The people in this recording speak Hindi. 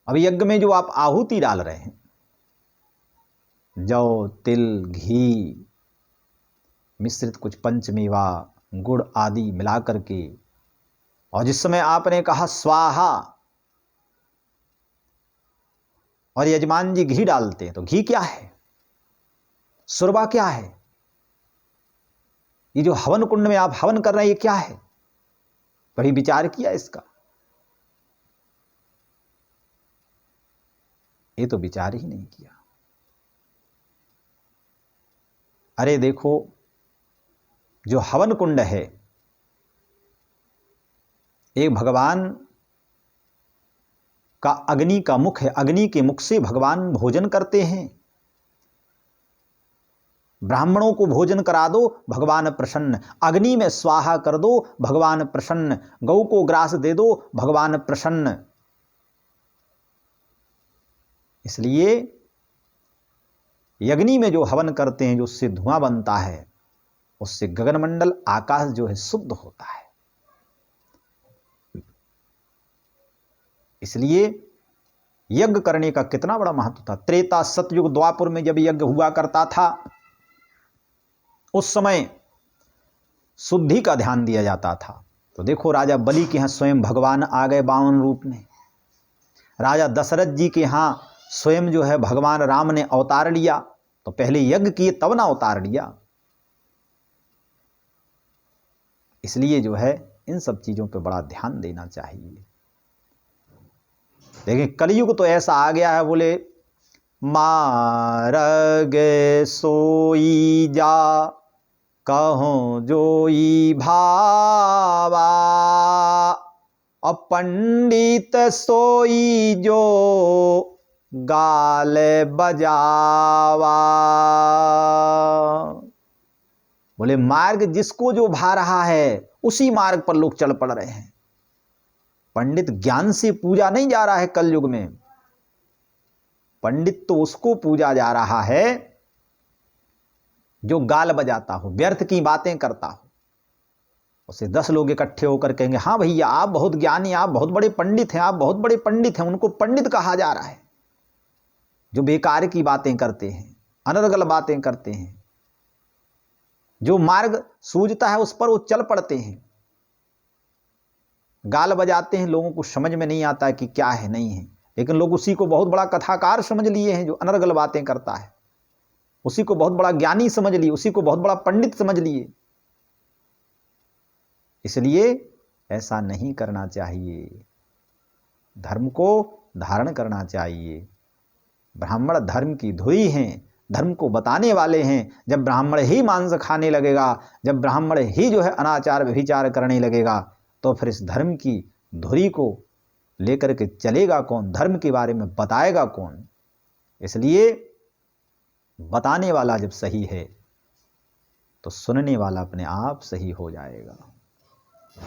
अब यज्ञ में जो आप आहुति डाल रहे हैं, जौ, तिल, घी मिश्रित कुछ पंचमेवा, गुड़ आदि मिला करके, और जिस समय आपने कहा स्वाहा और यजमान जी घी डालते हैं, तो घी क्या है, सुरबा क्या है, ये जो हवन कुंड में आप हवन कर रहे हैं ये क्या है? कभी विचार किया इसका? ये तो विचार ही नहीं किया। अरे देखो, जो हवन कुंड है, एक भगवान का अग्नि का मुख है, अग्नि के मुख से भगवान भोजन करते हैं। ब्राह्मणों को भोजन करा दो, भगवान प्रसन्न। अग्नि में स्वाहा कर दो, भगवान प्रसन्न। गौ को ग्रास दे दो, भगवान प्रसन्न। इसलिए यज्ञ में जो हवन करते हैं, जो उससे धुआं बनता है, उससे गगनमंडल आकाश जो है शुद्ध होता है। इसलिए यज्ञ करने का कितना बड़ा महत्व था। त्रेता, सतयुग, द्वापर में जब यज्ञ हुआ करता था, उस समय शुद्धि का ध्यान दिया जाता था। तो देखो, राजा बलि के यहाँ स्वयं भगवान आ गए 52 रूप में। राजा दशरथ जी के यहाँ स्वयं जो है भगवान राम ने अवतार लिया। तो पहले यज्ञ किए तब ना अवतार लिया। इसलिए जो है इन सब चीजों पे बड़ा ध्यान देना चाहिए। लेकिन कलयुग तो ऐसा आ गया है, बोले मारगे सोई जा कहो जोई भावा, और पंडित सोई जो गाल बजावा। बोले मार्ग जिसको जो भा रहा है उसी मार्ग पर लोग चल पड़ रहे हैं। पंडित ज्ञान से पूजा नहीं जा रहा है कलयुग में। पंडित तो उसको पूजा जा रहा है जो गाल बजाता हो, व्यर्थ की बातें करता हो। उसे 10 लोग इकट्ठे होकर कहेंगे, हाँ भैया आप बहुत ज्ञानी, आप बहुत बड़े पंडित हैं, आप बहुत बड़े पंडित हैं। उनको पंडित कहा जा रहा है जो बेकार की बातें करते हैं, अनर्गल बातें करते हैं। जो मार्ग सूझता है उस पर वो चल पड़ते हैं, गाल बजाते हैं। लोगों को समझ में नहीं आता है कि क्या है नहीं है, लेकिन लोग उसी को बहुत बड़ा कथाकार समझ लिए हैं जो अनर्गल बातें करता है। उसी को बहुत बड़ा ज्ञानी समझ लिए, उसी को बहुत बड़ा पंडित समझ लिए। इसलिए ऐसा नहीं करना चाहिए। धर्म को धारण करना चाहिए। ब्राह्मण धर्म की धुरी हैं, धर्म को बताने वाले हैं। जब ब्राह्मण ही मांस खाने लगेगा, जब ब्राह्मण ही जो है अनाचार व्यभिचार करने लगेगा, तो फिर इस धर्म की धुरी को लेकर के चलेगा कौन? धर्म के बारे में बताएगा कौन? इसलिए बताने वाला जब सही है तो सुनने वाला अपने आप सही हो जाएगा।